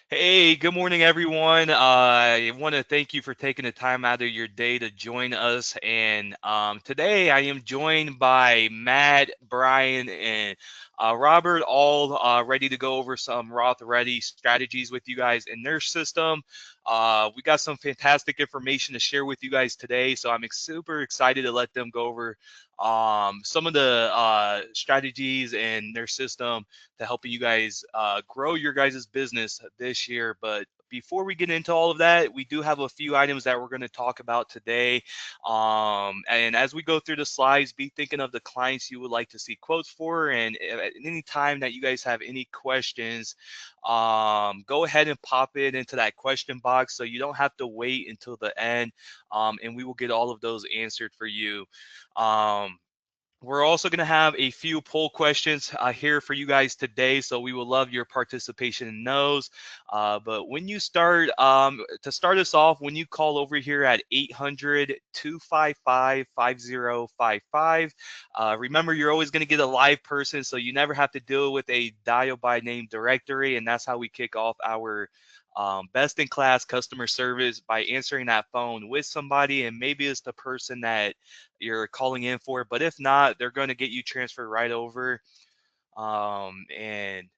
Hey, good morning, everyone. I want to thank you for taking the time out of your day to join us. And today I am joined by Matt, Brian, and Robert, all ready to go over some RothReady strategies with you guys in their system. We got some fantastic information to share with you guys today, so I'm super excited to let them go over some of the strategies in their system to helping you guys grow your guys' business this year. But before we get into all of that, we do have a few items that we're going to talk about today. And as we go through the slides, be thinking of the clients you would like to see quotes for. And at any time that you guys have any questions, go ahead and pop it into that question box so you don't have to wait until the end. And we will get all of those answered for you. Um, we're also going to have a few poll questions here for you guys today, so we will love your participation in those. But when you start, to start us off, when you call over here at 800-255-5055, remember you're always going to get a live person, so you never have to deal with a dial by name directory, and that's how we kick off our best in class customer service by answering that phone with somebody, and maybe it's the person that you're calling in for, but if not, they're going to get you transferred right over. Um, and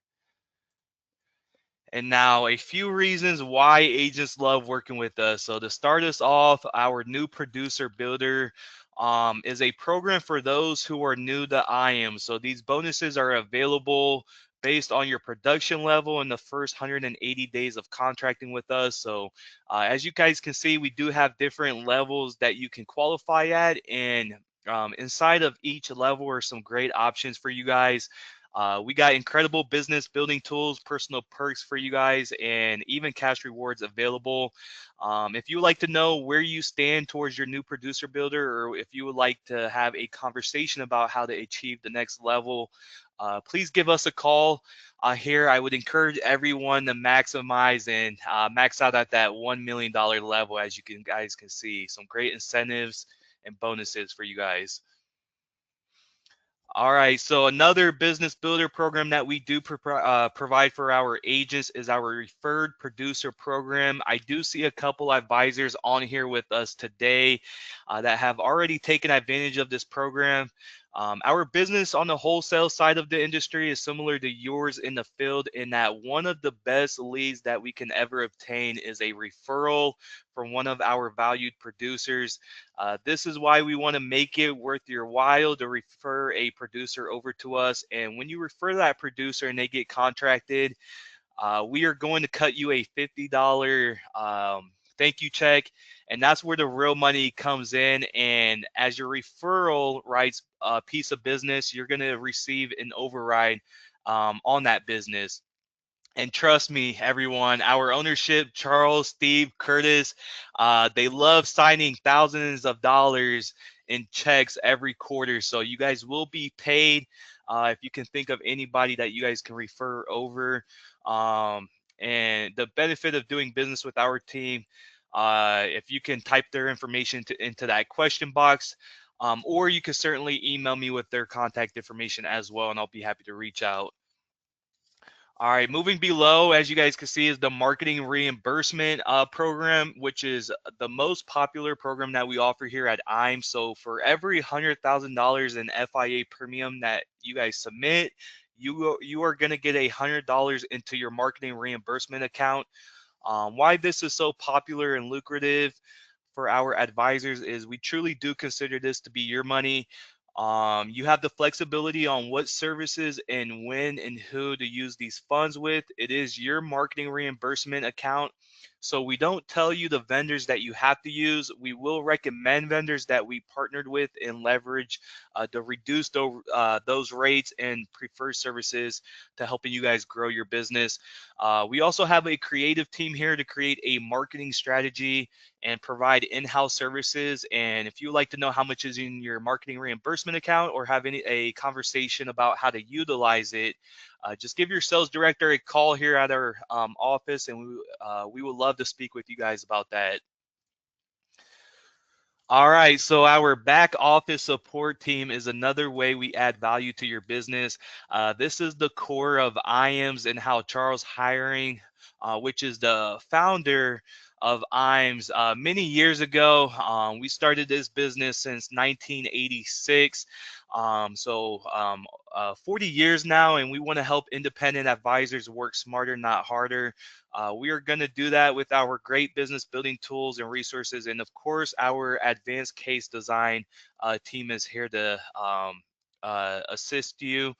and now a few reasons why agents love working with us. So to start us off, our new producer builder is a program for those who are new to IAMS. So these bonuses are available based on your production level in the first 180 days of contracting with us. So as you guys can see, we do have different levels that you can qualify at, and inside of each level are some great options for you guys. We got incredible business building tools, personal perks for you guys, and even cash rewards available. If you would like to know where you stand towards your new producer builder, or if you would like to have a conversation about how to achieve the next level, please give us a call. Here, I would encourage everyone to maximize and max out at that $1 million level. As you guys can see, some great incentives and bonuses for you guys. All right, so another business builder program that we do provide for our agents is our referred producer program. I do see a couple advisors on here with us today that have already taken advantage of this program. Our business on the wholesale side of the industry is similar to yours in the field, in that one of the best leads that we can ever obtain is a referral from one of our valued producers. This is why we want to make it worth your while to refer a producer over to us. And when you refer that producer and they get contracted, we are going to cut you a $50 thank you check. And that's where the real money comes in. And as your referral rights piece of business, you're going to receive an override on that business. And trust me, everyone, our ownership, Charles, Steve, Curtis, they love signing thousands of dollars in checks every quarter. So you guys will be paid. If you can think of anybody that you guys can refer over. Um, and the benefit of doing business with our team, if you can type their information into that question box, or you can certainly email me with their contact information as well, and I'll be happy to reach out. All right, moving below, as you guys can see, is the marketing reimbursement program, which is the most popular program that we offer here at IAMS. So for every $100,000 in FIA premium that you guys submit, you are going to get $100 into your marketing reimbursement account. Why this is so popular and lucrative for our advisors is we truly do consider this to be your money. You have the flexibility on what services and when and who to use these funds with. It is your marketing reimbursement account. So we don't tell you the vendors that you have to use. We will recommend vendors that we partnered with and leverage to reduce those rates and preferred services to helping you guys grow your business. We also have a creative team here to create a marketing strategy and provide in-house services. And if you'd like to know how much is in your marketing reimbursement account, or have a conversation about how to utilize it, just give your sales director a call here at our office, and we would love to speak with you guys about that. All right, so our back office support team is another way we add value to your business. This is the core of IAMS and how Charles Hiring which is the founder of IAMS. Many years ago, we started this business since 1986. 40 years now, and we want to help independent advisors work smarter, not harder. We are going to do that with our great business building tools and resources. And of course, our advanced case design team is here to assist you.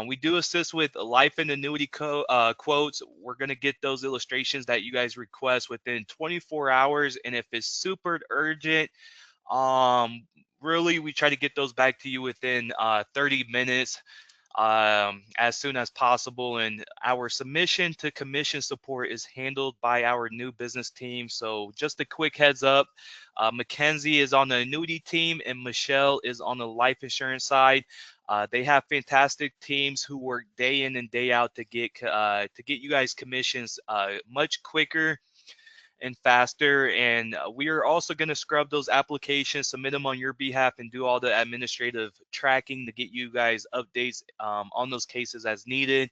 We do assist with life and annuity quotes. We're going to get those illustrations that you guys request within 24 hours. And if it's super urgent, really, we try to get those back to you within 30 minutes as soon as possible. And our submission to commission support is handled by our new business team. So just a quick heads up, Mackenzie is on the annuity team and Michelle is on the life insurance side. They have fantastic teams who work day in and day out to get you guys commissions much quicker and faster. And we are also going to scrub those applications, submit them on your behalf, and do all the administrative tracking to get you guys updates on those cases as needed.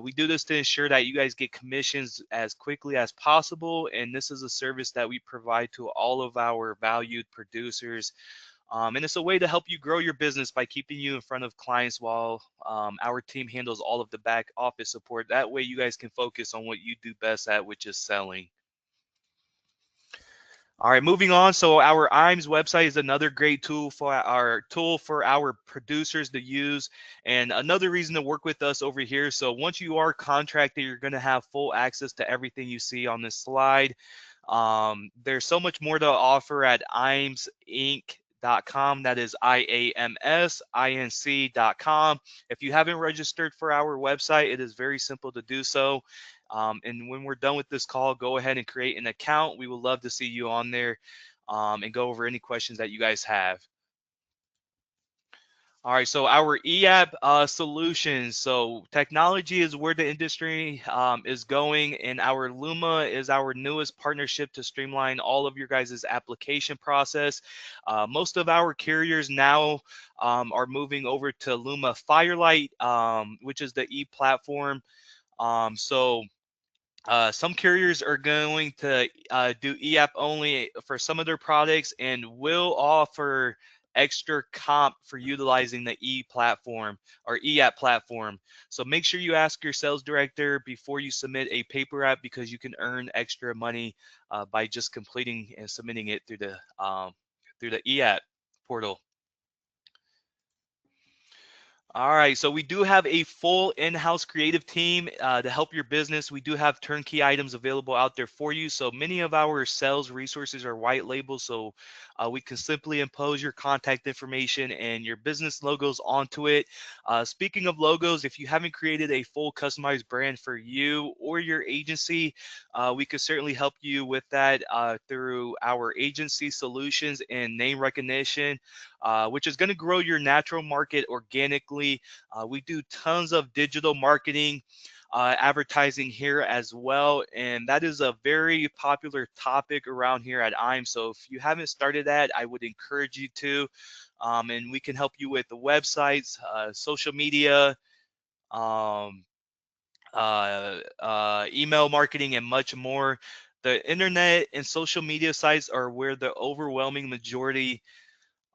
We do this to ensure that you guys get commissions as quickly as possible, and this is a service that we provide to all of our valued producers. And it's a way to help you grow your business by keeping you in front of clients while our team handles all of the back office support. That way you guys can focus on what you do best at, which is selling. All right, moving on. So our IAMS website is another great tool for our producers to use, and another reason to work with us over here. So once you are contracted, you're going to have full access to everything you see on this slide. There's so much more to offer at IAMSinc.com. That is IAMSinc.com. If you haven't registered for our website, it is very simple to do so. And when we're done with this call, go ahead and create an account. We would love to see you on there and go over any questions that you guys have. All right, so our EAP solutions. So technology is where the industry is going, and our Luma is our newest partnership to streamline all of your guys' application process. Most of our carriers now are moving over to Luma Firelight, which is the e-platform. Some carriers are going to do EAP only for some of their products and will offer extra comp for utilizing the e-platform or EAP platform. So make sure you ask your sales director before you submit a paper app, because you can earn extra money by just completing and submitting it through the EAP portal. All right, so we do have a full in-house creative team to help your business. We do have turnkey items available out there for you. So many of our sales resources are white label, so we can simply impose your contact information and your business logos onto it. Speaking of logos, if you haven't created a full customized brand for you or your agency, we could certainly help you with that through our agency solutions and name recognition, which is going to grow your natural market organically. We do tons of digital marketing, advertising here as well, and that is a very popular topic around here at IAMS. So if you haven't started that, I would encourage you to, and we can help you with the websites, social media, email marketing, and much more. The internet and social media sites are where the overwhelming majority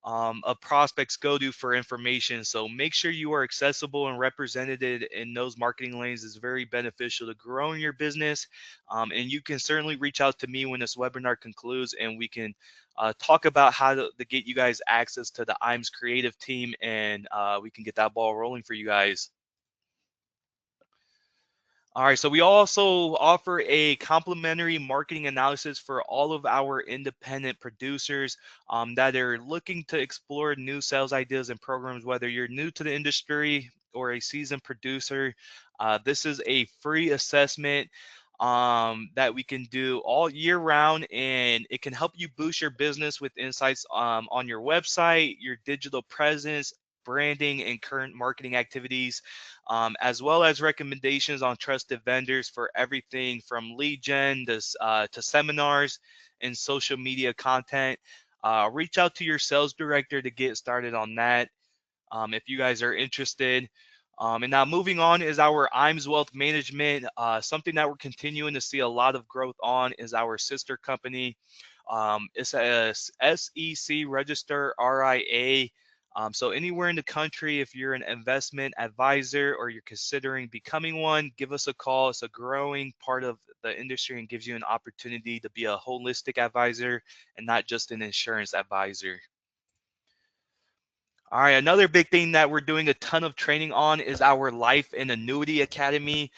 of prospects go to for information. So make sure you are accessible and represented in those marketing lanes is very beneficial to growing your business. And you can certainly reach out to me when this webinar concludes, and we can talk about how to get you guys access to the IAMS creative team, and we can get that ball rolling for you guys. All right, so we also offer a complimentary marketing analysis for all of our independent producers that are looking to explore new sales ideas and programs, whether you're new to the industry or a seasoned producer. This is a free assessment that we can do all year round, and it can help you boost your business with insights on your website, your digital presence, branding, and current marketing activities, as well as recommendations on trusted vendors for everything from lead gen to seminars and social media content. Reach out to your sales director to get started on that if you guys are interested. And now moving on is our IAMS Wealth Management. Something that we're continuing to see a lot of growth on is our sister company. It's a SEC register RIA. So anywhere in the country, if you're an investment advisor or you're considering becoming one, give us a call. It's a growing part of the industry and gives you an opportunity to be a holistic advisor and not just an insurance advisor. All right, another big thing that we're doing a ton of training on is our Life and Annuity Academy.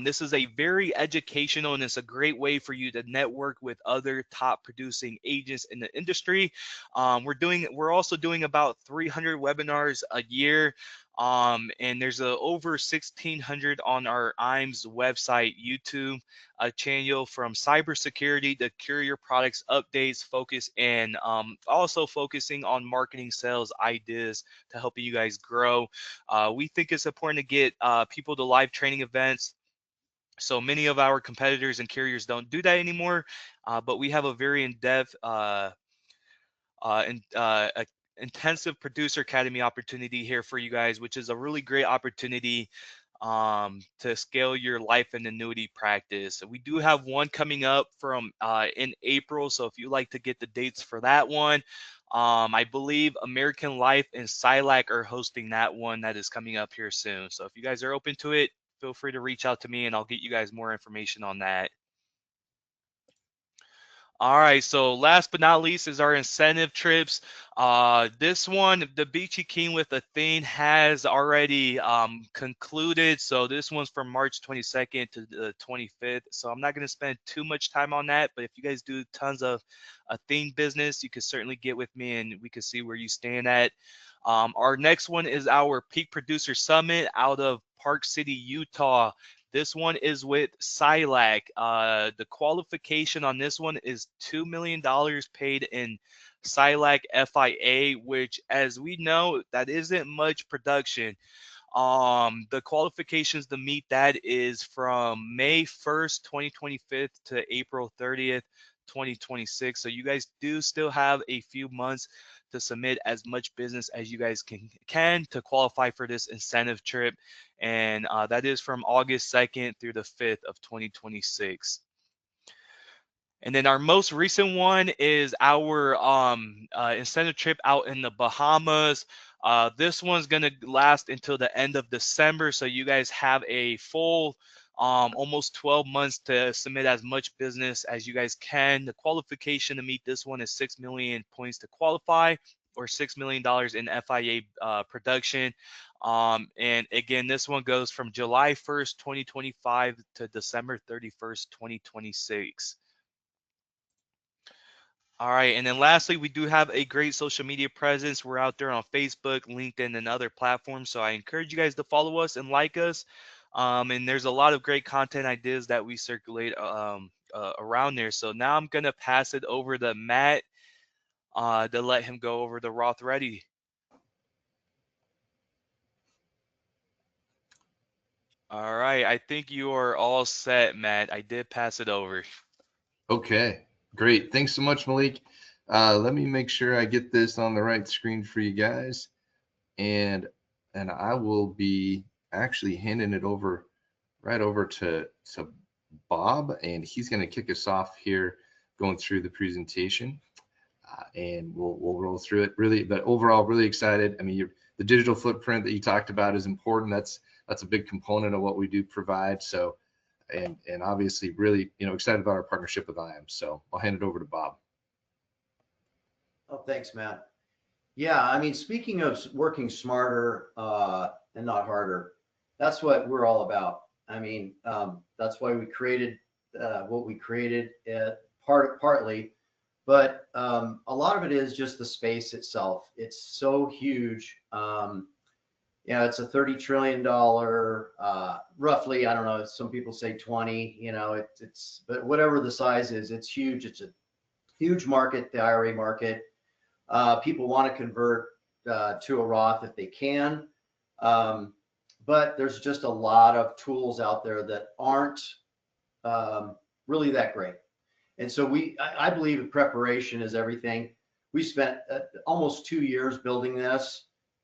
This is a very educational and it's a great way for you to network with other top producing agents in the industry. We're also doing about 300 webinars a year. And there's over 1,600 on our IAMS website, YouTube channel, from cybersecurity to courier products updates, focus, and also focusing on marketing, sales ideas to helping you guys grow. We think it's important to get people to live training events. So many of our competitors and carriers don't do that anymore, but we have a very in-depth intensive producer academy opportunity here for you guys, which is a really great opportunity to scale your life and annuity practice. We do have one coming up from in April, so if you like to get the dates for that one, I believe American Life and Silac are hosting that one that is coming up here soon. So if you guys are open to it, feel free to reach out to me and I'll get you guys more information on that. All right, so last but not least is our incentive trips. This one, the Beachy King with Athene, has already concluded. So this one's from March 22nd to the 25th. So I'm not going to spend too much time on that. But if you guys do tons of Athene business, you can certainly get with me and we can see where you stand at. Our next one is our Peak Producer Summit out of Park City, Utah. This one is with Silac. The qualification on this one is $2 million paid in Silac FIA, which, as we know, that isn't much production. The qualifications to meet that is from May 1st, 2025 to April 30th, 2026. So you guys do still have a few months to submit as much business as you guys can to qualify for this incentive trip. And that is from August 2nd through the 5th of 2026. And then our most recent one is our incentive trip out in the Bahamas. This one's going to last until the end of December. So you guys have a full almost 12 months to submit as much business as you guys can. The qualification to meet this one is 6 million points to qualify, or $6 million in FIA production. And again, this one goes from July 1st, 2025 to December 31st, 2026. All right, and then lastly, we do have a great social media presence. We're out there on Facebook, LinkedIn, and other platforms. So I encourage you guys to follow us and like us. And there's a lot of great content ideas that we circulate around there. So now I'm gonna pass it over to Matt to let him go over the RothReady. All right, I think you are all set, Matt. I did pass it over. Okay, great. Thanks so much, Malik. Let me make sure I get this on the right screen for you guys. And I will be actually handing it over right over to Bob, and he's going to kick us off here going through the presentation. And we'll roll through it really, but overall really excited. I mean, the digital footprint that you talked about is important. That's a big component of what we do provide. So, and obviously really, excited about our partnership with IAMS. So I'll hand it over to Bob. Oh, thanks, Matt. Yeah, I mean, speaking of working smarter and not harder, that's what we're all about. I mean, that's why we created what we created, partly, but a lot of it is just the space itself. It's so huge. It's a $30 trillion, roughly. I don't know. Some people say 20. But whatever the size is, it's huge. It's a huge market, the IRA market. People want to convert to a Roth if they can, but there's just a lot of tools out there that aren't really that great. And so I believe preparation is everything. We spent almost 2 years building this.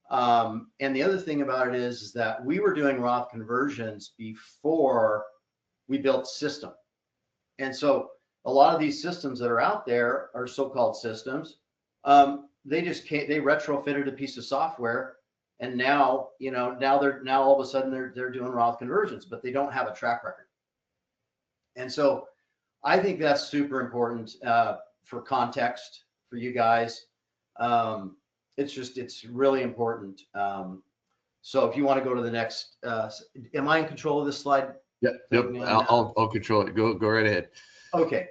And the other thing about it is that we were doing Roth conversions before we built system. And so a lot of these systems that are out there are so-called systems. They just can't, they retrofitted a piece of software, and now, now all of a sudden they're doing Roth conversions, but they don't have a track record. And so I think that's super important for context for you guys. It's really important. So if you want to go to the next, am I in control of this slide? Yep. I'll control it. Go right ahead. Okay.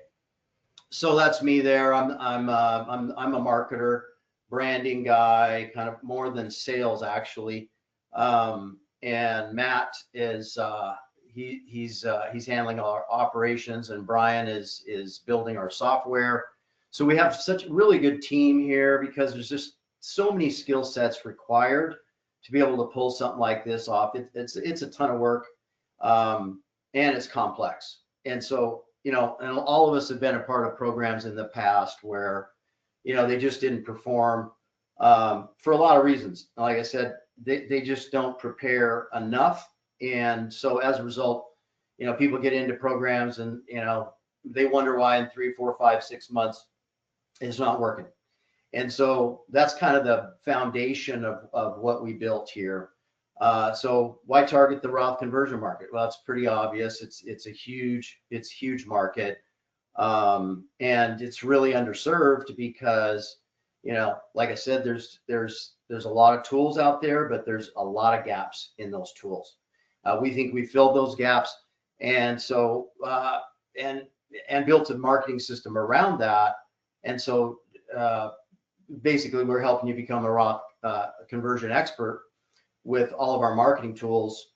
So that's me there. I'm a marketer, branding guy, kind of more than sales actually. And Matt is he's handling our operations, and Brian is building our software. So we have such a really good team here because there's just so many skill sets required to be able to pull something like this off. It's a ton of work, and it's complex. And so, and all of us have been a part of programs in the past where, they just didn't perform for a lot of reasons. Like I said, they just don't prepare enough. And so as a result, people get into programs and, they wonder why in 3, 4, 5, 6 months it's not working. And so that's kind of the foundation of what we built here. So why target the Roth conversion market? Well, it's pretty obvious. It's a huge market. And it's really underserved because, like I said, there's a lot of tools out there, but there's a lot of gaps in those tools. We think we filled those gaps. And so, and built a marketing system around that. And so, basically we're helping you become a Roth conversion expert with all of our marketing tools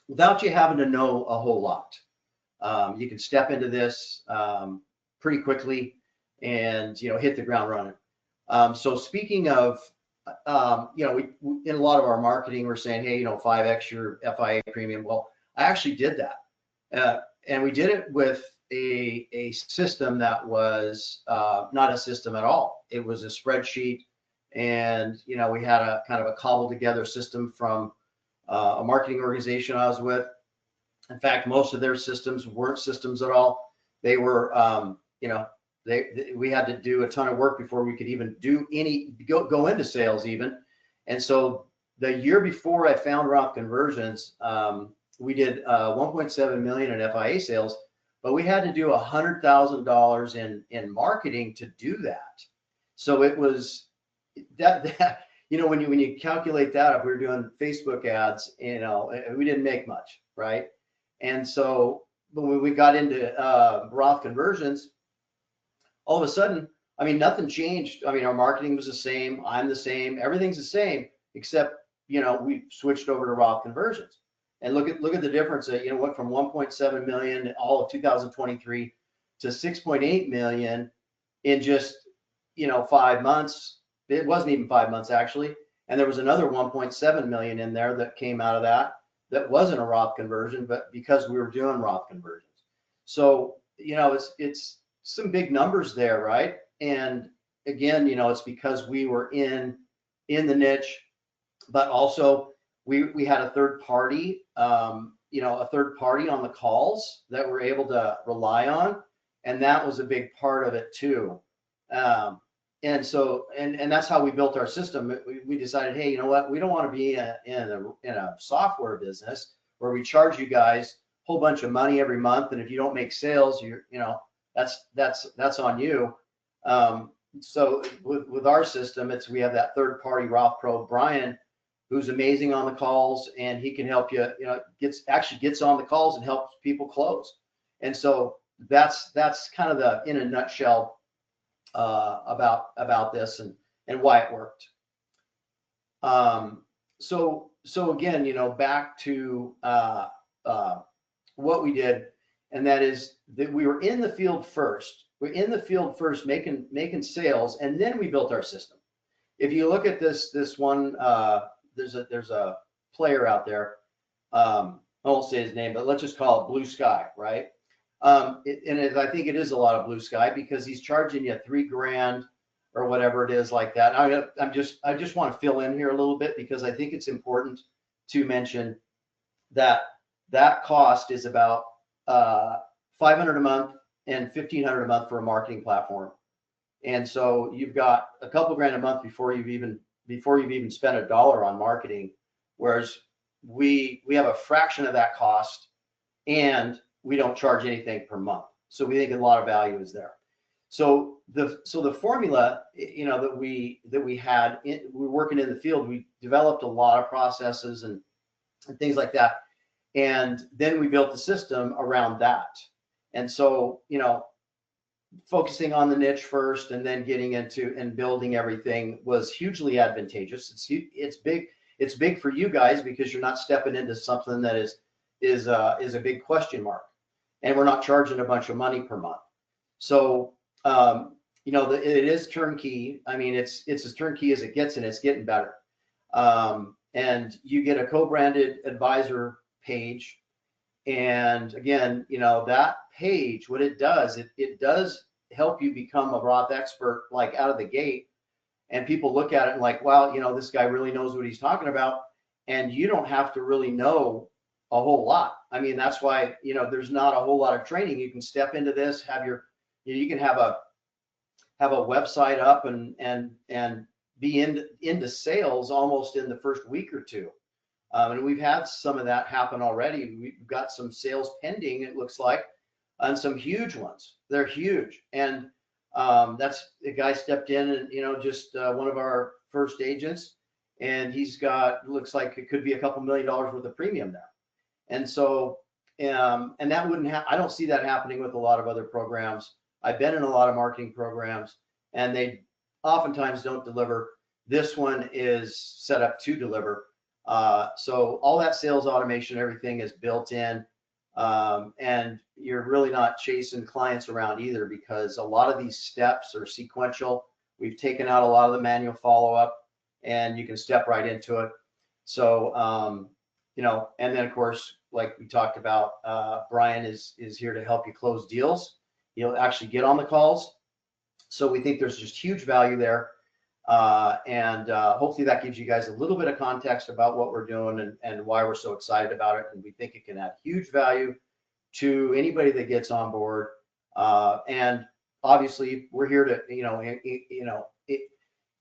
without you having to know a whole lot. You can step into this pretty quickly and hit the ground running. So speaking of, we in a lot of our marketing we're saying, hey, 5x your FIA premium. Well, I actually did that, and we did it with a system that was not a system at all. It was a spreadsheet, and we had a kind of a cobbled together system from a marketing organization I was with. In fact, most of their systems weren't systems at all. They were, we had to do a ton of work before we could even do go into sales even. And so the year before I found Roth Conversions, we did 1.7 million in FIA sales. But we had to do $100,000 in marketing to do that. So it was that when you calculate that, if we were doing Facebook ads, we didn't make much, right? And so when we got into Roth conversions, all of a sudden, nothing changed. Our marketing was the same. I'm the same. Everything's the same, except we switched over to Roth conversions. And look at the difference. Went from 1.7 million all of 2023 to 6.8 million in just 5 months. It wasn't even 5 months actually. And there was another 1.7 million in there that came out of that wasn't a Roth conversion, but because we were doing Roth conversions. So it's some big numbers there, right? And again, it's because we were in the niche, but also we had a third party, on the calls that we're able to rely on, and that was a big part of it too. And so, and that's how we built our system. We decided, hey, you know what? We don't want to be in a software business where we charge you guys a whole bunch of money every month, and if you don't make sales, that's on you. So with our system, we have that third party RothPro, Brian, who's amazing on the calls, and he can help you, gets on the calls and helps people close. And so that's kind of in a nutshell about this and why it worked. So again, back to what we did, and that is that we were in the field first. We're in the field first, making sales, and then we built our system. If you look at this one, there's a player out there. I won't say his name, but let's just call it Blue Sky, right? I think it is a lot of blue sky because he's charging you $3,000 or whatever it is like that. I just want to fill in here a little bit because I think it's important to mention that that cost is about $500 a month and $1,500 a month for a marketing platform. And so you've got a couple grand a month before you've even spent $1 on marketing, whereas we have a fraction of that cost and we don't charge anything per month. So we think a lot of value is there. So the formula, that we had, we were working in the field, we developed a lot of processes and things like that. And then we built the system around that. And so, focusing on the niche first and then getting into and building everything was hugely advantageous. It's big for you guys because you're not stepping into something that is a big question mark, and we're not charging a bunch of money per month. So it is turnkey. I mean, it's as turnkey as it gets, and it's getting better. And you get a co-branded advisor page. And again, that page, what it does, it does help you become a Roth expert, like out of the gate. And people look at it and like, wow, this guy really knows what he's talking about. And you don't have to really know a whole lot. I mean, that's why, there's not a whole lot of training. You can step into this, you can have a website up and be into sales almost in the first week or two. And we've had some of that happen already. We've got some sales pending, it looks like, and some huge ones. They're huge. And that's the guy stepped in and, just one of our first agents, and he's got, looks like it could be a couple $1 million worth of premium there. And so, and that wouldn't I don't see that happening with a lot of other programs. I've been in a lot of marketing programs and they oftentimes don't deliver. This one is set up to deliver. So all that sales automation, everything is built in, and you're really not chasing clients around either because a lot of these steps are sequential. We've taken out a lot of the manual follow-up and you can step right into it. So, and then of course, like we talked about, Brian is here to help you close deals. He'll actually get on the calls. So we think there's just huge value there. And hopefully that gives you guys a little bit of context about what we're doing and why we're so excited about it. And we think it can add huge value to anybody that gets on board. And obviously we're here to,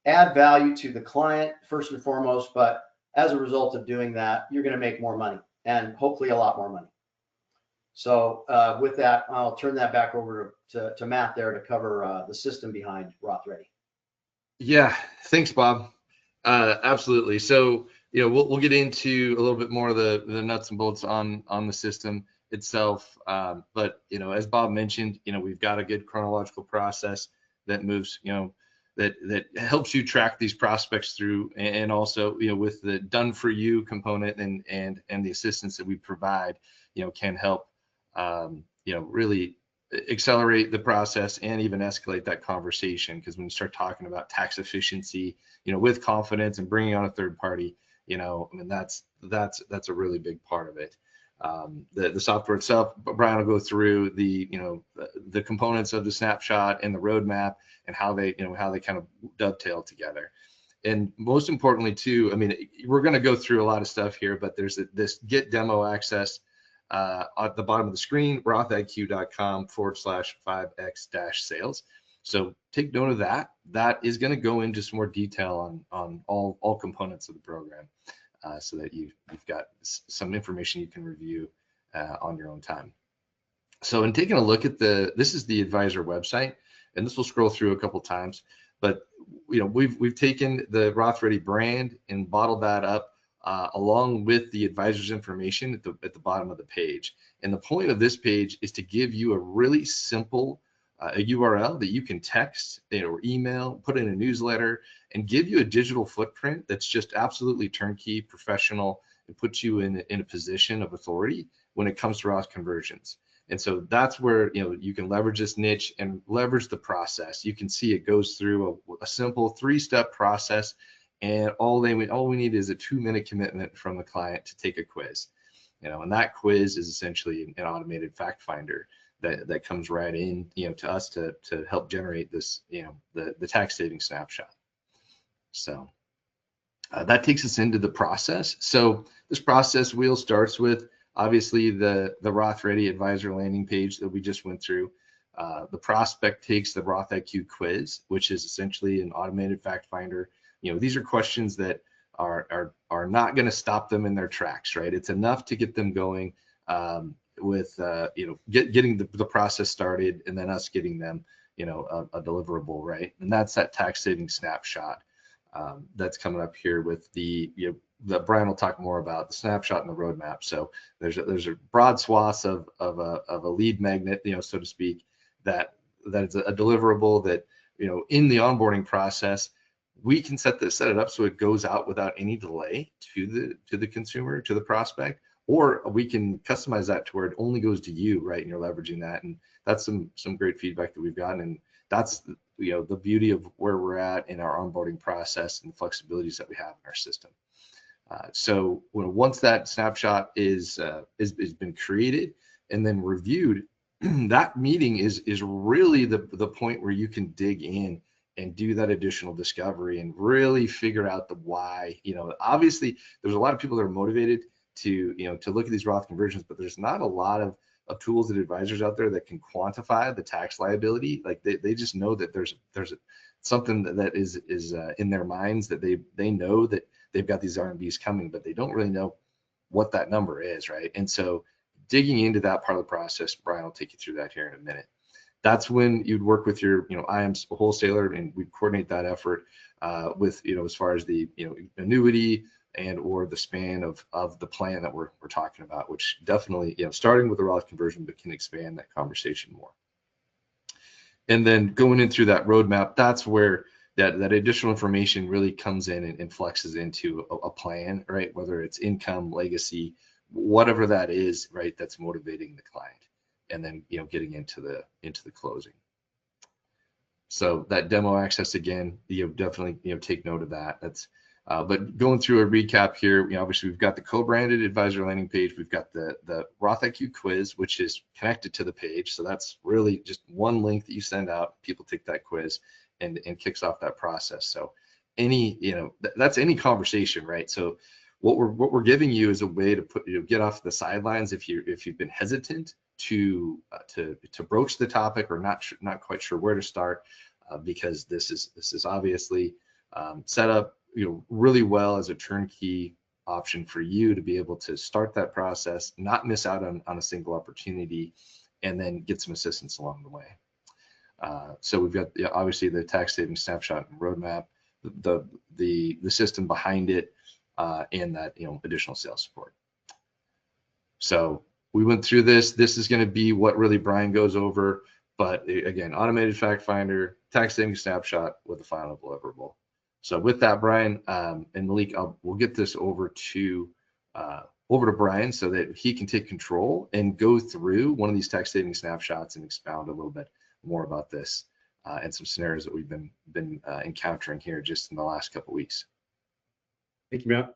add value to the client first and foremost, but as a result of doing that, you're going to make more money and hopefully a lot more money. So with that, I'll turn that back over to Matt there to cover the system behind RothReady. Yeah, thanks, Bob. Absolutely. So, we'll get into a little bit more of the nuts and bolts on the system itself. But, as Bob mentioned, we've got a good chronological process that moves, that helps you track these prospects through, and also, with the done for you component and the assistance that we provide, can help, really accelerate the process and even escalate that conversation. Because when you start talking about tax efficiency, with confidence and bringing on a third party, that's a really big part of it. The software itself, Brian will go through the components of the snapshot and the roadmap and how they kind of dovetail together. And most importantly too, we're going to go through a lot of stuff here, but there's this get demo access at the bottom of the screen, rothiq.com/5x-sales. So take note of that. That is going to go into some more detail on all components of the program, so that you've got some information you can review on your own time. So in taking a look at this is the advisor website, and this will scroll through a couple times, but we've taken the RothReady brand and bottled that up along with the advisor's information at the bottom of the page. And the point of this page is to give you a really simple a URL that you can text or email, put in a newsletter, and give you a digital footprint that's just absolutely turnkey, professional, and puts you in a position of authority when it comes to Roth conversions. And so that's where you can leverage this niche and leverage the process. You can see it goes through a simple 3-step process, and all we need is a 2-minute commitment from the client to take a quiz. And that quiz is essentially an automated fact finder that comes right in, to us to help generate this, the tax saving snapshot. So that takes us into the process. So this process wheel starts with obviously the RothReady advisor landing page that we just went through. The prospect takes the Roth IQ quiz, which is essentially an automated fact finder. These are questions that are not going to stop them in their tracks, right? It's enough to get them going with getting the process started, and then us getting them a deliverable, right? And that's that tax saving snapshot that's coming up here with that Brian will talk more about the snapshot and the roadmap. So there's a broad swath of a lead magnet, so to speak, that is a deliverable that in the onboarding process we can set it up so it goes out without any delay to the consumer, to the prospect, or we can customize that to where it only goes to you, right? And you're leveraging that, and that's some great feedback that we've gotten, and that's the beauty of where we're at in our onboarding process and the flexibilities that we have in our system. So once that snapshot is been created and then reviewed, that meeting is really the point where you can dig in and do that additional discovery and really figure out the why. Obviously there's a lot of people that are motivated to look at these Roth conversions, but there's not a lot of tools and advisors out there that can quantify the tax liability. Like they just know that there's something that is in their minds, that they know that they've got these RMBs coming, but they don't really know what that number is, right? And so digging into that part of the process, Brian will take you through that here in a minute. That's when you'd work with your IAMS wholesaler, and we'd coordinate that effort with as far as the annuity and or the span of the plan that we're talking about, which definitely starting with the Roth conversion, but can expand that conversation more. And then going in through that roadmap, that's where that additional information really comes in and flexes into a plan, right? Whether it's income, legacy, whatever that is, right? That's motivating the client, and then getting into the closing. So that demo access, again, definitely take note of that. That's but going through a recap here, obviously we've got the co-branded advisor landing page. We've got the Roth IQ quiz, which is connected to the page. So that's really just one link that you send out. People take that quiz and kicks off that process. So that's any conversation, right? So what we're giving you is a way to get off the sidelines if you've been hesitant to broach the topic, or not quite sure where to start, because this is obviously set up really well as a turnkey option for you to be able to start that process, not miss out on a single opportunity, and then get some assistance along the way. So we've got obviously the tax savings snapshot and roadmap, the system behind it, and that additional sales support. So we went through this. This is going to be what really Brian goes over, but again, automated fact finder, tax savings snapshot with a final deliverable. So with that, Brian and Malik, we'll get this over to Brian so that he can take control and go through one of these tax saving snapshots and expound a little bit more about this and some scenarios that we've been encountering here just in the last couple of weeks. Thank you, Matt.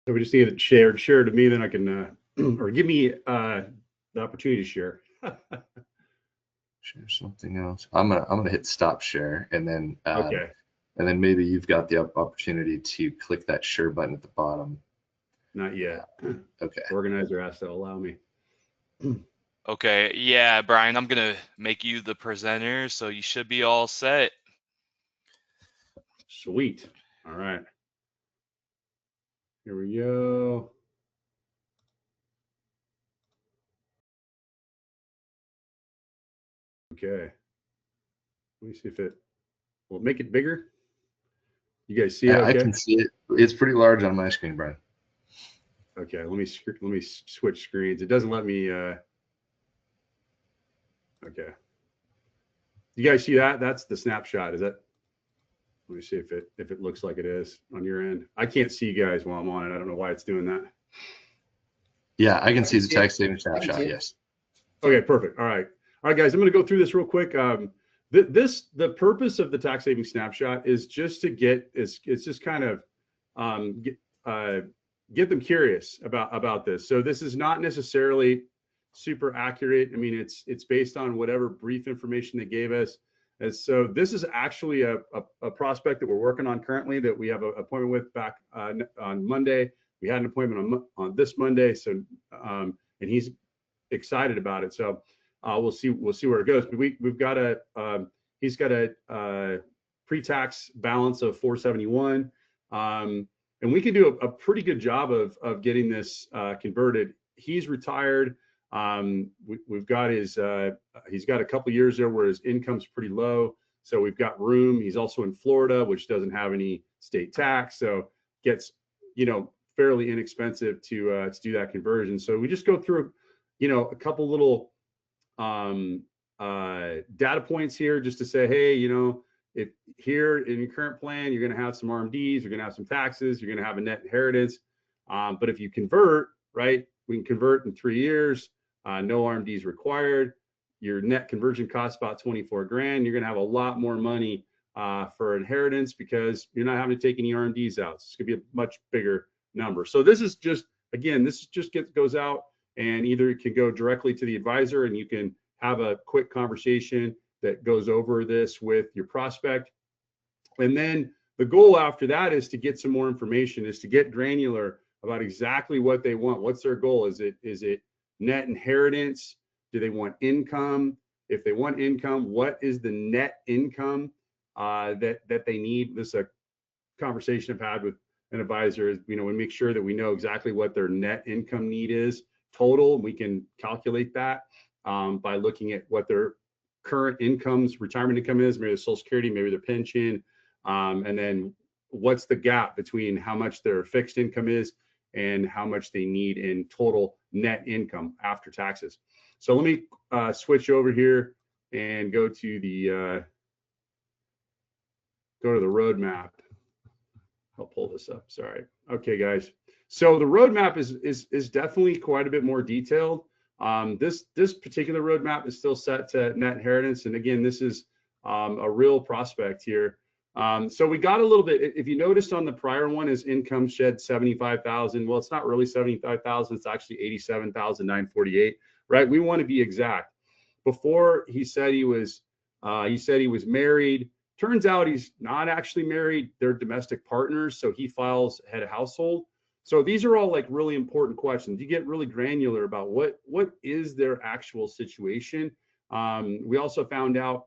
So we just need it shared. Share to me, then I can, or give me the opportunity to share. Share something else. I'm gonna hit stop share, and then Okay. And then maybe you've got the opportunity to click that share button at the bottom. Not yet. Okay. Organizer has to allow me. Okay, yeah, Brian, I'm gonna make you the presenter, so you should be all set. Sweet. All right. Here we go. Okay. Let me see if will make it bigger. You guys see it? Okay? I can see it. It's pretty large on my screen, Brian. Okay, let me switch screens. It doesn't let me. Okay. You guys see that? That's the snapshot. Is that? Let me see if it looks like it is on your end. I can't see you guys while I'm on it. I don't know why it's doing that. Yeah, I can see the tax savings snapshot. Yes. Okay, perfect. All right, guys. I'm going to go through this real quick. The purpose of the tax savings snapshot is just to it's just kind of get them curious about this. So this is not necessarily super accurate. I mean, it's based on whatever brief information they gave us. And so this is actually a prospect that we're working on currently that we have an appointment with back on Monday. We had an appointment on this Monday. So, and he's excited about it. So we'll see where it goes. But we've got he's got a pre-tax balance of 471. And we can do a pretty good job of getting this converted. He's retired. We've got he's got a couple years there where his income's pretty low. So we've got room. He's also in Florida, which doesn't have any state tax. So gets, fairly inexpensive to do that conversion. So we just go through, a couple little data points here just to say, hey, if here in your current plan, you're going to have some RMDs, you're going to have some taxes, you're going to have a net inheritance. But if you convert, right, we can convert in 3 years, no RMDs required. Your net conversion costs about 24 grand. You're going to have a lot more money for inheritance because you're not having to take any RMDs out. So it's going to be a much bigger number. So this is just, again, goes out and either it can go directly to the advisor and you can have a quick conversation that goes over this with your prospect. And then the goal after that is to get some more information, is to get granular about exactly what they want. What's their goal? Is it net inheritance? Do they want income? If they want income, what is the net income that they need? This is a conversation I've had with an advisor. Is, we make sure that we know exactly what their net income need is total. We can calculate that by looking at what their current incomes, retirement income is, maybe their Social Security, maybe their pension, and then what's the gap between how much their fixed income is and how much they need in total net income after taxes. So let me switch over here and go to the roadmap. I'll pull this up. Sorry. Okay, guys. So the roadmap is definitely quite a bit more detailed. This particular roadmap is still set to net inheritance, and again, this is a real prospect here. So we got a little bit. If you noticed on the prior one, his income shed 75,000. Well, it's not really 75,000. It's actually 87,948. Right? We want to be exact. Before he said he was married. Turns out he's not actually married. They're domestic partners, so he files head of household. So these are all like really important questions. You get really granular about what is their actual situation. We also found out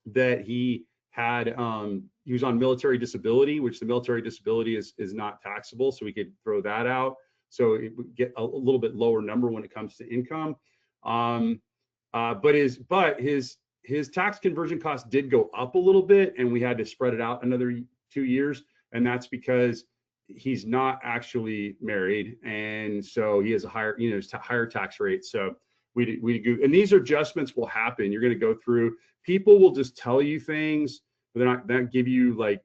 that he was on military disability, which the military disability is not taxable, so we could throw that out. So it would get a little bit lower number when it comes to income. But his tax conversion cost did go up a little bit, and we had to spread it out another 2 years, and that's because he's not actually married, and so he has a higher, higher tax rate. So we do, and these adjustments will happen. You're going to go through. People will just tell you things, but they're not give you like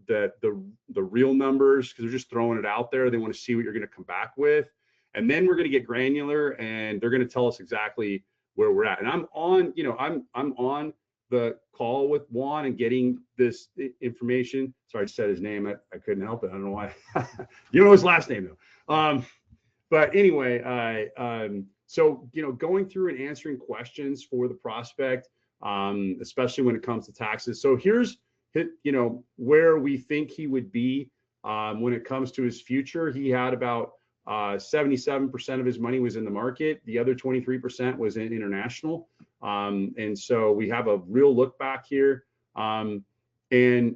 the real numbers because they're just throwing it out there. They want to see what you're going to come back with, and then we're going to get granular, and they're going to tell us exactly where we're at. And I'm on, I'm on the call with Juan and getting this information. Sorry, I said his name. I couldn't help it. I don't know why. You know his last name though. But anyway, so going through and answering questions for the prospect, especially when it comes to taxes. So here's where we think he would be when it comes to his future. He had about 77% of his money was in the market. The other 23% was in international. And so we have a real look back here. And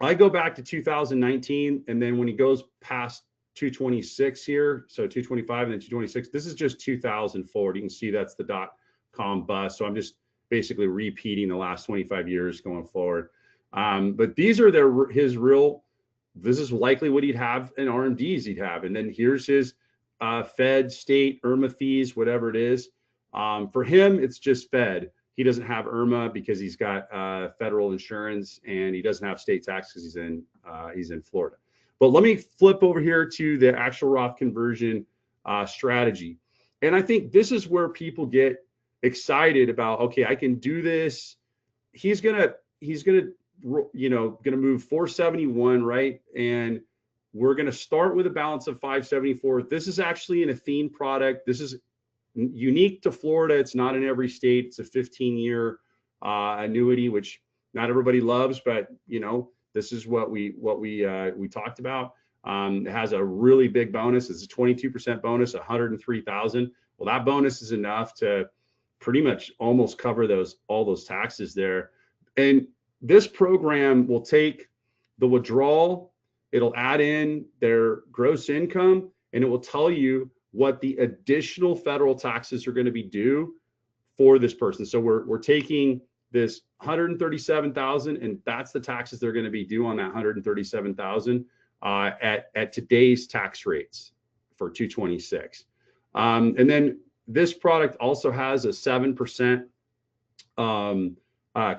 I go back to 2019. And then when he goes past 226 here, so 225 and then 226, this is just 2000 forward. You can see that's the .com bust. So I'm just basically repeating the last 25 years going forward. But these are this is likely what he'd have in RMDs he'd have. And then here's his Fed, state, IRMA fees, whatever it is. For him, it's just Fed. He doesn't have IRMA because he's got federal insurance, and he doesn't have state tax because he's in Florida. But let me flip over here to the actual Roth conversion strategy. And I think this is where people get excited about, okay, I can do this. He's gonna move 471, right? And we're going to start with a balance of 574. This is actually an Athene product. This is unique to Florida. It's not in every state. It's a 15-year annuity, which not everybody loves, but you know, this is what we talked about. It has a really big bonus. It's a 22% bonus, 103,000. Well, that bonus is enough to pretty much almost cover all those taxes there. And this program will take the withdrawal, it'll add in their gross income, and it will tell you what the additional federal taxes are going to be due for this person. So we're taking this 137,000, and that's the taxes they're going to be due on that 137,000 at today's tax rates for 226. And then this product also has a 7%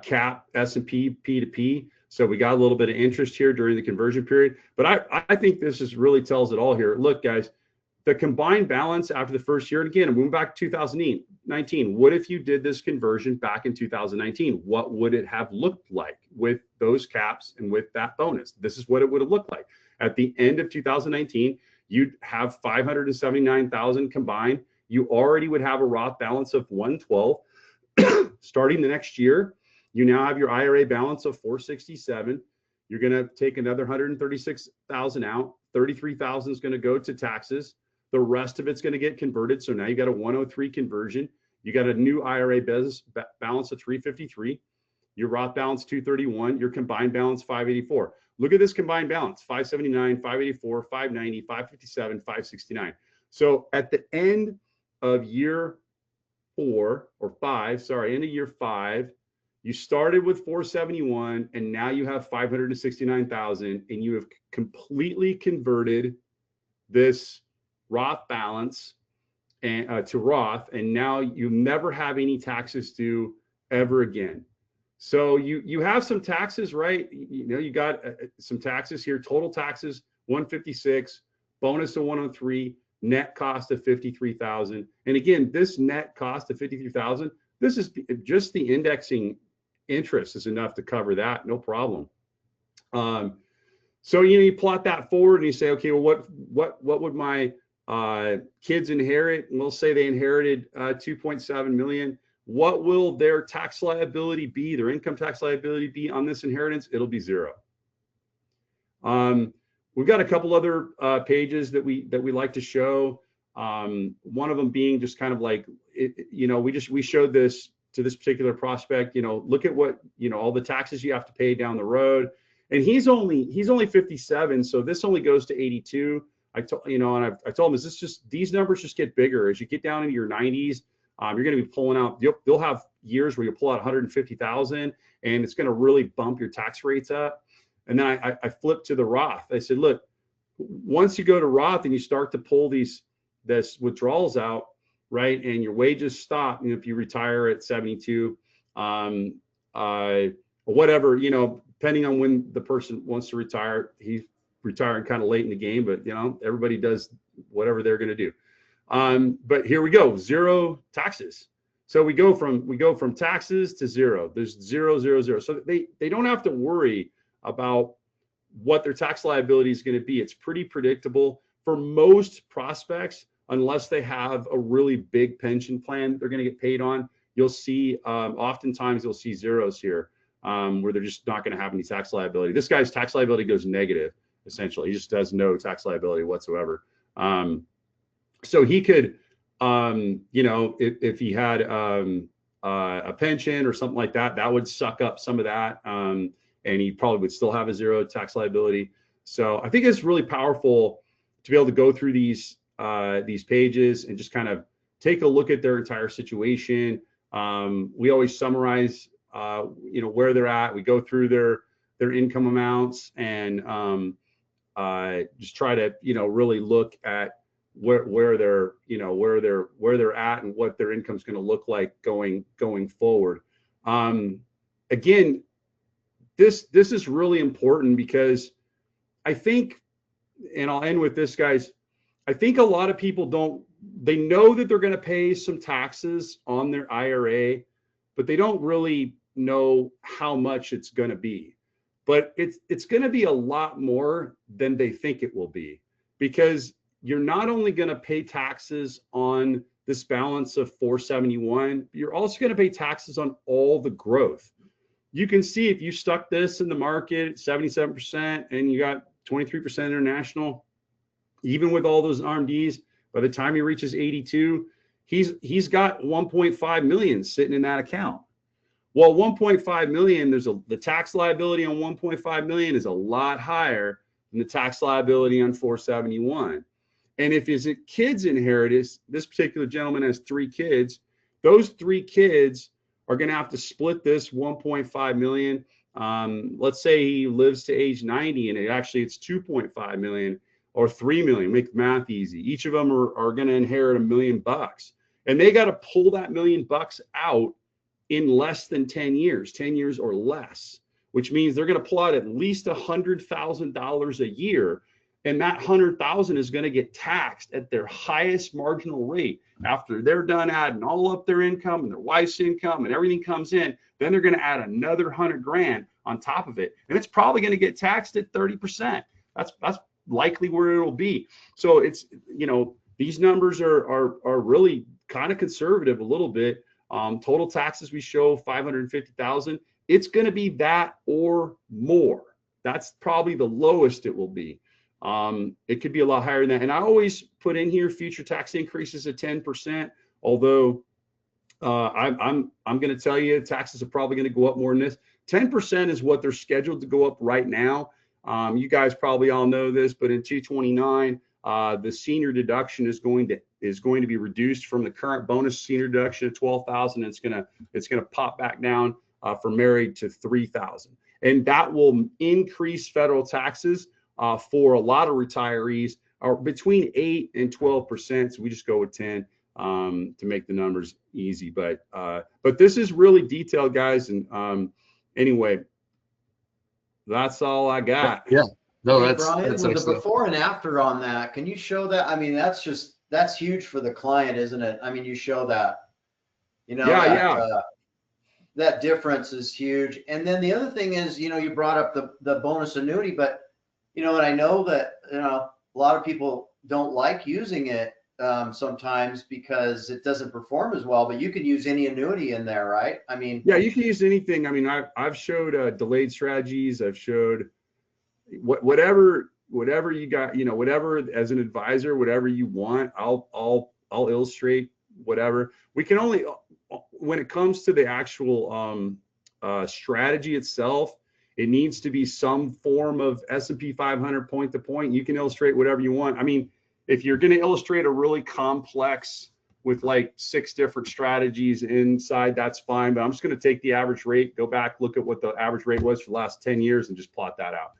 cap S&P P2P. So we got a little bit of interest here during the conversion period. But I think this is really tells it all here. Look, guys, the combined balance after the first year, and again, I'm moving back to 2019. What if you did this conversion back in 2019? What would it have looked like with those caps and with that bonus? This is what it would have looked like. At the end of 2019, you'd have 579,000 combined. You already would have a Roth balance of 112. Starting the next year, you now have your IRA balance of 467. You're going to take another 136,000 out. 33,000 is going to go to taxes. The rest of it's going to get converted. So now you got a 103 conversion. You got a new IRA balance of 353. Your Roth balance 231. Your combined balance 584. Look at this combined balance: 579, 584, 590, 557, 569. So at the end of year end of year 5, you started with 471, and now you have 569,000, and you have completely converted this Roth balance and to Roth, and now you never have any taxes due ever again. So you have some taxes, right? You know, you got some taxes here. Total taxes 156, bonus of 103, net cost of 53,000. And again, this net cost of 53,000, this is just the indexing interest is enough to cover that, no problem. So you plot that forward and you say, okay, well, what would my kids inherit? And we'll say they inherited 2.7 million. What will their tax liability be? Their income tax liability be on this inheritance? It'll be 0. We've got a couple other pages that we like to show. One of them being just kind of like, we showed this to this particular prospect. Look at what, all the taxes you have to pay down the road. And he's only 57, so this only goes to 82. I told him, these numbers just get bigger as you get down into your 90s. You're going to be pulling out. You'll have years where you pull out 150,000, and it's going to really bump your tax rates up. And then I flipped to the Roth. I said, look, once you go to Roth and you start to pull this withdrawals out, right, and your wages stop, if you retire at 72, whatever, depending on when the person wants to retire, he's retiring kind of late in the game, but everybody does whatever they're going to do. But here we go, 0 taxes. So we go from taxes to 0. There's 0, 0, 0. So they don't have to worry about what their tax liability is going to be. It's pretty predictable for most prospects, unless they have a really big pension plan they're going to get paid on. You'll see, oftentimes you'll see zeros here, where they're just not going to have any tax liability. This guy's tax liability goes negative, essentially. He just has no tax liability whatsoever. So he could, if he had a pension or something like that, that would suck up some of that, and he probably would still have a 0 tax liability. So I think it's really powerful to be able to go through these pages and just kind of take a look at their entire situation. We always summarize, where they're at. We go through their income amounts and just try to, really look at where they're at and what their income is going to look like going forward. Again, this is really important because I think, and I'll end with this, guys, I think a lot of people they know that they're going to pay some taxes on their IRA, but they don't really know how much it's going to be. But it's going to be a lot more than they think it will be, because you're not only going to pay taxes on this balance of 471, you're also going to pay taxes on all the growth. You can see if you stuck this in the market 77% and you got 23% international, even with all those RMDs, by the time he reaches 82, he's got 1.5 million sitting in that account. Well, 1.5 million, the tax liability on 1.5 million is a lot higher than the tax liability on 471. And if his kids inherit this particular gentleman has 3 kids, those 3 kids are going to have to split this 1.5 million. Let's say he lives to age 90 and it's 2.5 million or 3 million, make the math easy. Each of them are going to inherit $1 million, and they got to pull that $1 million out in less than 10 years or less, which means they're going to pull out at least $100,000 a year. And that 100,000 is going to get taxed at their highest marginal rate. After they're done adding all up their income and their wife's income and everything comes in, then they're going to add another 100 grand on top of it. And it's probably going to get taxed at 30%. That's likely where it'll be. So it's, these numbers are really kind of conservative a little bit. Total taxes we show 550,000. It's going to be that or more. That's probably the lowest it will be. It could be a lot higher than that. And I always put in here future tax increases at 10%. Although I'm going to tell you taxes are probably going to go up more than this. 10% is what they're scheduled to go up right now. You guys probably all know this, but in 229, the senior deduction is going to be reduced from the current bonus senior deduction of 12,000. It's going to pop back down for married to 3,000, and that will increase federal taxes for a lot of retirees are between 8 and 12%. So we just go with 10 to make the numbers easy. But this is really detailed, guys. And anyway, that's all I got. Yeah. No, Hey, that's Brian, with the excellent. before and after on that, can you show that? I mean, that's huge for the client, isn't it? I mean, you show that, that difference is huge. And then the other thing is, you brought up the bonus annuity, but and I know that, a lot of people don't like using it sometimes because it doesn't perform as well, but you can use any annuity in there, right? I mean, yeah, you can use anything. I mean, I've showed delayed strategies. I've showed whatever you got, whatever as an advisor, whatever you want, I'll illustrate whatever. We can only, when it comes to the actual strategy itself, it needs to be some form of S&P 500 point to point. You can illustrate whatever you want. I mean, if you're going to illustrate a really complex with like 6 different strategies inside, that's fine. But I'm just going to take the average rate, go back, look at what the average rate was for the last 10 years and just plot that out.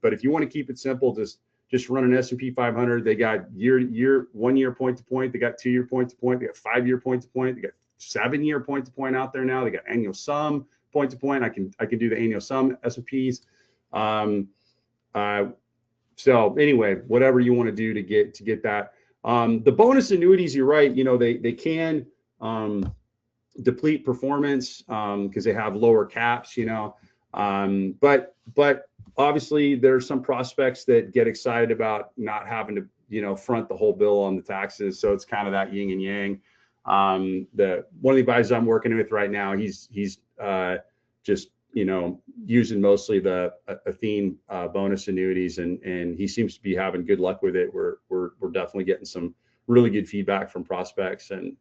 But if you want to keep it simple, just run an S&P 500. They got 1 year point to point. They got 2 year point to point. They got 5 year point to point. They got 7 year point to point out there now. They got annual sum point to point. I can do the annual sum S&Ps. So anyway, whatever you want to do to get that. The bonus annuities, you're right. They can deplete performance because they have lower caps. But obviously there's some prospects that get excited about not having to front the whole bill on the taxes. So it's kind of that yin and yang. One of the advisors I'm working with right now, he's just using mostly the Athene bonus annuities, and he seems to be having good luck with it. We're definitely getting some really good feedback from prospects, and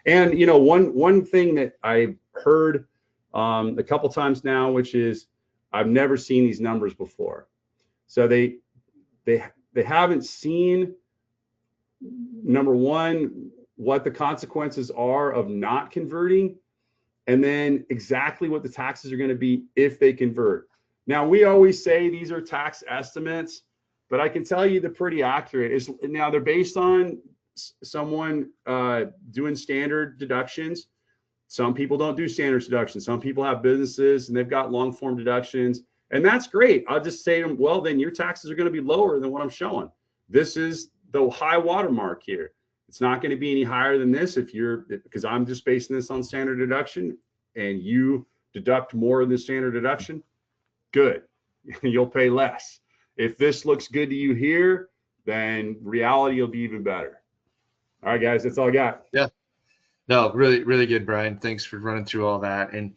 one thing that I've heard a couple times now, which is I've never seen these numbers before. So they haven't seen, number one, what the consequences are of not converting, and then exactly what the taxes are going to be if they convert. Now, we always say these are tax estimates, but I can tell you they're pretty accurate. Now, they're based on someone doing standard deductions. Some people don't do standard deductions. Some people have businesses and they've got long form deductions, and that's great. I'll just say to them, well, then your taxes are going to be lower than what I'm showing. This is the high watermark here. It's not going to be any higher than this because I'm just basing this on standard deduction, and you deduct more than standard deduction. Good. You'll pay less. If this looks good to you here, then reality will be even better. All right, guys, that's all I got. Yeah. No, really, really good, Brian. Thanks for running through all that. And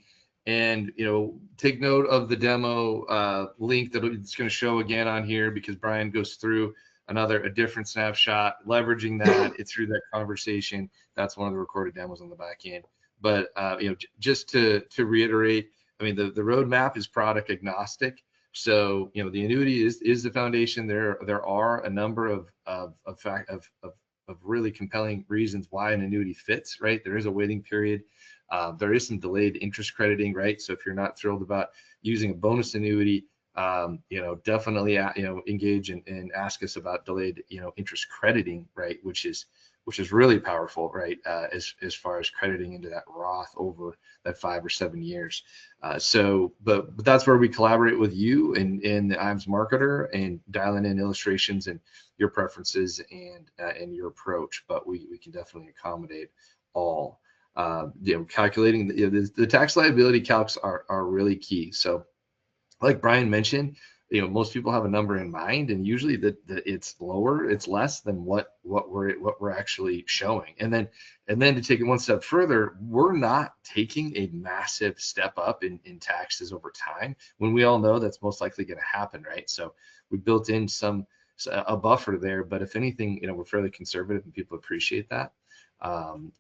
take note of the demo link that it's going to show again on here, because Brian goes through a different snapshot, leveraging that. It's through that conversation. That's one of the recorded demos on the back end. But just to reiterate, I mean, the roadmap is product agnostic. So the annuity is the foundation. There are a number of really compelling reasons why an annuity fits, right? There is a waiting period. There is some delayed interest crediting, right? So if you're not thrilled about using a bonus annuity, definitely engage and ask us about delayed interest crediting, right? Which is really powerful, right? As far as crediting into that Roth over that 5 or 7 years. But that's where we collaborate with you and the IAMS marketer, and dialing in illustrations and your preferences and your approach. But we can definitely accommodate all. Calculating the tax liability calcs are really key. So like Brian mentioned, most people have a number in mind, and usually it's lower, it's less than what we're actually showing. And then to take it one step further, we're not taking a massive step up in taxes over time, when we all know that's most likely going to happen, right? So we built in a buffer there, but if anything, we're fairly conservative, and people appreciate that.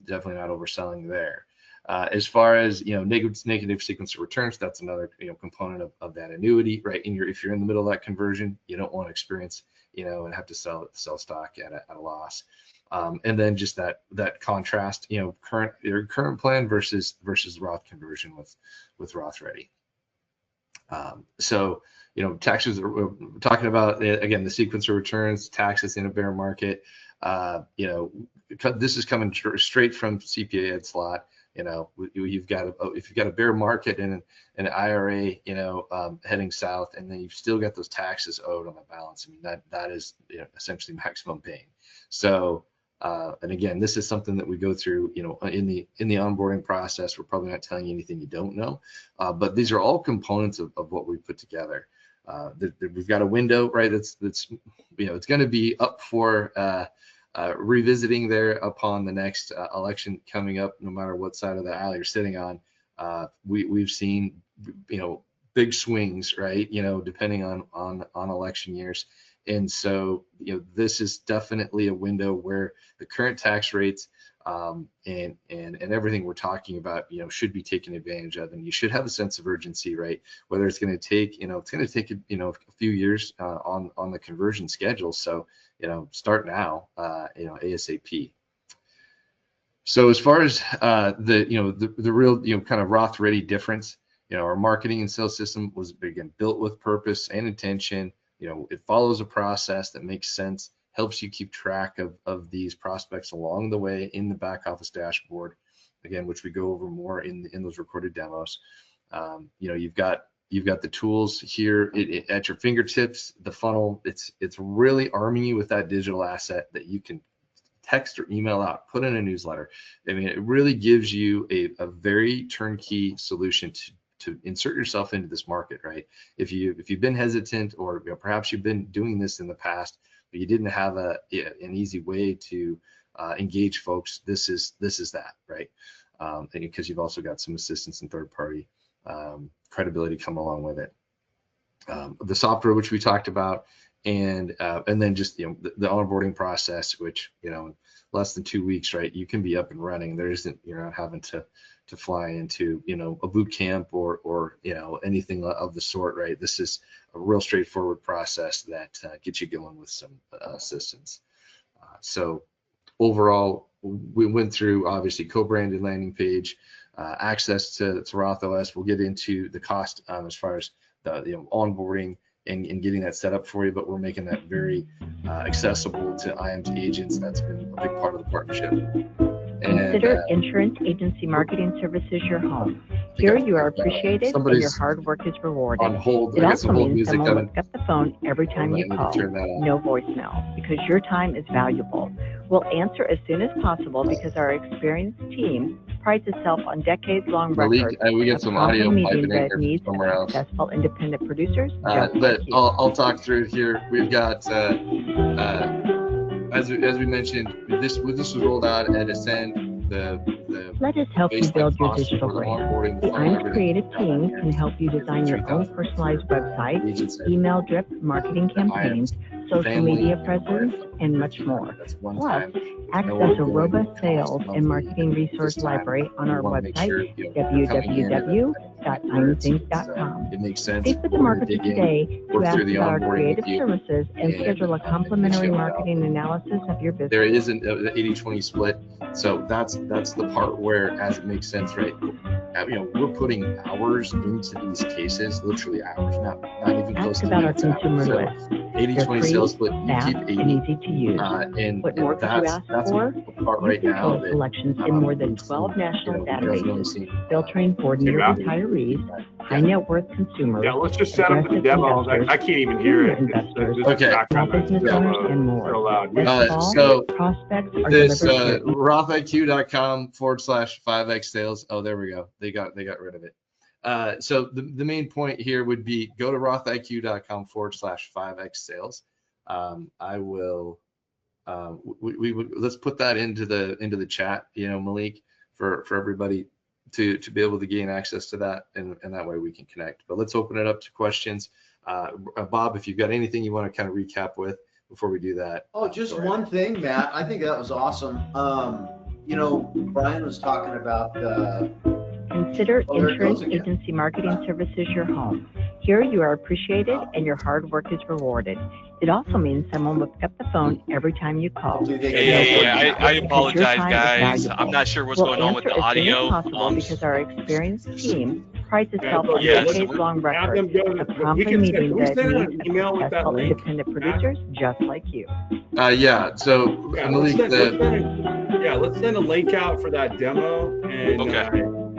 Definitely not overselling there. As far as negative sequence of returns, that's another component of that annuity, right? If you're in the middle of that conversion, you don't want to experience and have to sell stock at a loss. And then just that contrast, current plan versus Roth conversion with RothReady. So taxes, we're talking about again the sequence of returns, taxes in a bear market. This is coming straight from CPA Ed Slot. If you've got a bear market and an IRA, heading south, and then you've still got those taxes owed on the balance. I mean, that is essentially maximum pain. So, and again, this is something that we go through, in the onboarding process. We're probably not telling you anything you don't know, but these are all components of what we put together. We've got a window, right? That's it's going to be up for revisiting there upon the next election coming up, no matter what side of the aisle you're sitting on. We've seen big swings, right? Depending on election years. And so this is definitely a window where the current tax rates and everything we're talking about should be taken advantage of, and you should have a sense of urgency, right? Whether it's going to take a few years on the conversion schedule. So start now, ASAP. So as far as the real kind of RothReady difference, our marketing and sales system was again built with purpose and intention. It follows a process that makes sense, helps you keep track of these prospects along the way in the back office dashboard, again, which we go over more in those recorded demos. You've got the tools here at your fingertips. The funnel, it's really arming you with that digital asset that you can text or email out, put in a newsletter. I mean, it really gives you a very turnkey solution to insert yourself into this market, right? If you've been hesitant, or perhaps you've been doing this in the past, but you didn't have an easy way to engage folks, this is that, right? And because you've also got some assistance and third-party credibility come along with it. The software, which we talked about, and then just the onboarding process, which in less than 2 weeks, right, you can be up and running. You're not having to fly into a boot camp or anything of the sort, right? This is a real straightforward process that gets you going with some assistance. So overall, we went through obviously co-branded landing page, access to Roth OS. We'll get into the cost as far as the onboarding and getting that set up for you, but we're making that very accessible to IAMS agents. That's been a big part of the partnership. Consider Insurance Agency Marketing Services your home. Here you are appreciated and your hard work is rewarded. On hold. It also means someone will pick up the phone every time you call. No voicemail, because your time is valuable. We'll answer as soon as possible because our experienced team prides itself on decades-long record we get some audio meeting that needs successful independent producers. But I'll talk through it here. We've got as we mentioned, this was rolled out at Ascend. Let us help you build your digital brand. The IAMS creative team can help you design your own personalized website, email drip marketing campaigns, social media presence, and much more. Plus, access a robust sales and marketing resource library on our website, www.iamsinc.com. It makes sense. Speak with the marketer today to ask about our creative services and schedule a complimentary marketing analysis of your business. There isn't an 80-20 split, so that's the part where, as it makes sense, right? We're putting hours into these cases, literally hours, not even close to about our consumer list. 80-20 sales split, you keep 80. And easy to use. What more could you ask for? The part right now that selections in more than 12 national databases, filtering for near retirees, high net worth consumers. Yeah, let's just set up the demo. I can't even hear it. Okay. Business owners and more. So loud. So prospects are this delivered RothIQ.com/5x sales. Oh, there we go. They got rid of it. So the main point here would be go to RothIQ.com/5x sales. I will. We would let's put that into the chat. Malik, for everybody to be able to gain access to that, and that way we can connect. But let's open it up to questions. Bob, if you've got anything you want to kind of recap with before we do that. Oh, just one thing, Matt. I think that was awesome. Brian was talking about Consider insurance agency marketing services your home. Here you are appreciated and your hard work is rewarded. It also means someone will pick up the phone every time you call. I apologize, guys. I'm not sure what's going on with the audio. Because our experienced team prides itself on decades-long record of promptly meeting the needs of successful independent producers just like you. So Malik, let's send a link out for that demo, and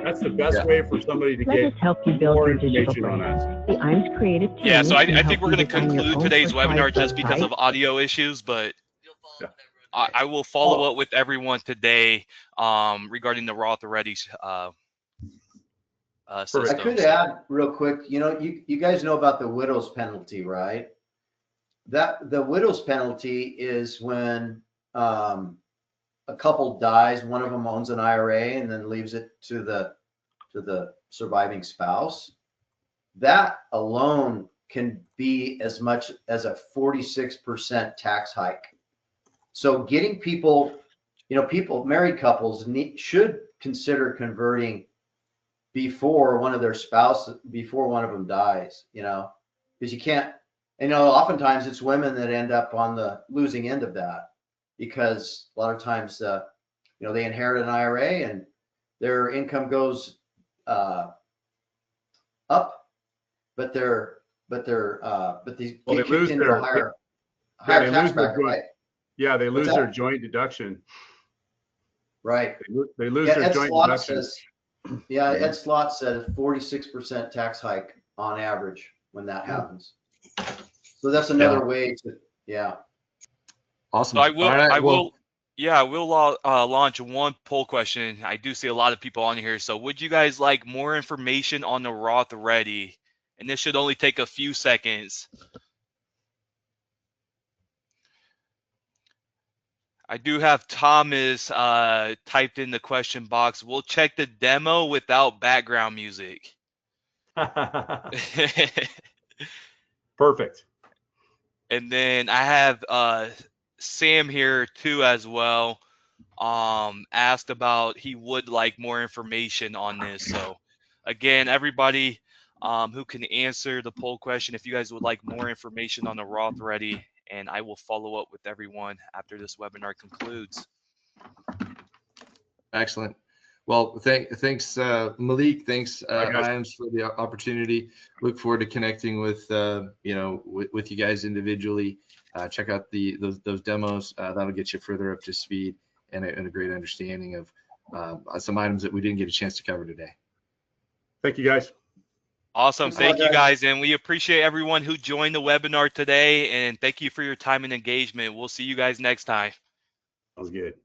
that's the best way for somebody to get help you build more your digital information on brand. that. The IAMS creative team. Yeah, so I think we're going to conclude today's webinar just because of audio issues, but I will follow up with everyone today regarding the RothReady system. I could add real quick, you guys know about the widow's penalty, right? The widow's penalty is when a couple dies, one of them owns an IRA and then leaves it to the surviving spouse. That alone can be as much as a 46% tax hike. So getting people, married couples should consider converting before one of them dies, because you can't, oftentimes it's women that end up on the losing end of that, because a lot of times, they inherit an IRA and their income goes up, but they lose their higher tax bracket, right? Yeah, they lose their joint deduction. Right. They lose their joint deduction. Ed Slott said a 46% tax hike on average when that happens. So that's another way to, Awesome. So I will launch one poll question. I do see a lot of people on here. So would you guys like more information on the RothReady? And this should only take a few seconds. I do have Thomas typed in the question box. We'll check the demo without background music. Perfect. And then I have Sam here too as well. Asked about he would like more information on this. So again, everybody who can answer the poll question, if you guys would like more information on the RothReady, and I will follow up with everyone after this webinar concludes. Excellent. Well, thanks, Malik. Thanks, IAMS, for the opportunity. Look forward to connecting with with you guys individually. Check out those demos. That'll get you further up to speed and a great understanding of some items that we didn't get a chance to cover today. Thank you, guys. Awesome. Thank you, guys. And we appreciate everyone who joined the webinar today. And thank you for your time and engagement. We'll see you guys next time. Sounds good.